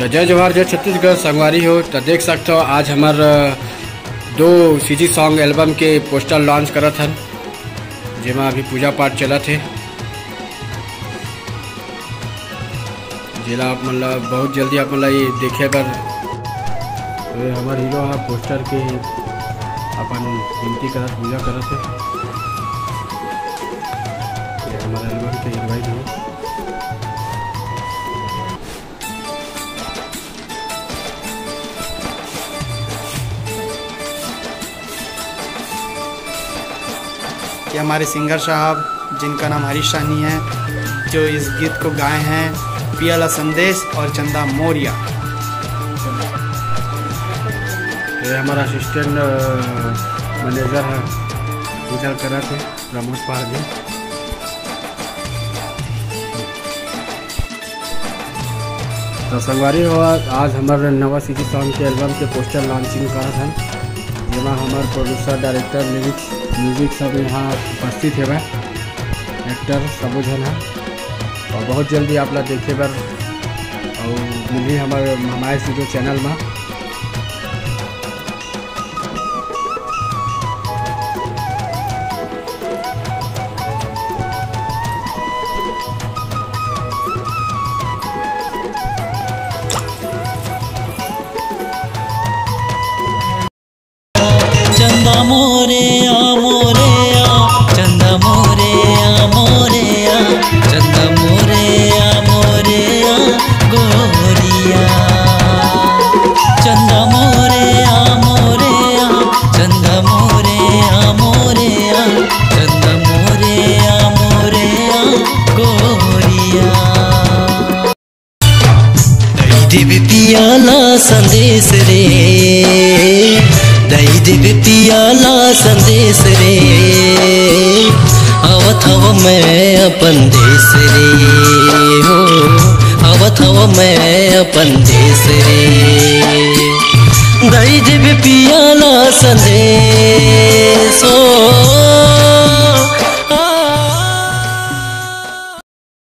तो जय जवाहर जय छत्तीसगढ़ संगवारी हो। तो देख सकते हो आज हमार 2 सीजी सॉन्ग एल्बम के पोस्टर लॉन्च करत हन, जेमा अभी पूजा पाठ चलत है। जिला आप मतलब बहुत जल्दी आप मतलब ये देखे बर तो हमार हीरो है पोस्टर के अपन विनती करत पूजा करत है। ये हमारा एल्बम के इनवाइट है। ये हमारे सिंगर साहब जिनका नाम हरीश साहनी है, जो इस गीत को गाए हैं, पियाला संदेश और चंदा मौर्या। ये हमारा असिस्टेंट मैनेजर है, इधर करा थे प्रमोद पारगी। तो संगवारी हो आज हमारे नवा सीजी सॉन्ग के एल्बम के पोस्टर लॉन्चिंग करा था, जिसमें हमारे प्रोड्यूसर डायरेक्टर म्यूजिक सब यहाँ उपस्थित है, एक्टर सब जन है। और बहुत जल्दी आप लोग देखे बर और मिली हमारे सीधो चैनल में। चंदा मोरेया मोरेया चंदा मोरेया मोरेया चंदा मोरेया मोरेया गोरिया। चंदा मोरेया मोरेया चंदा मोरेया मोरेया चंदा मोरेया मोरेया गोरिया। दिव्य पियाला संदेश रे, दई दिव्य पियाला संदेश रे, आवत हव मैं अपन देश रे हो, आवत हव मैं अपन देश रे। दई दिव्य पियाला संदेश हो,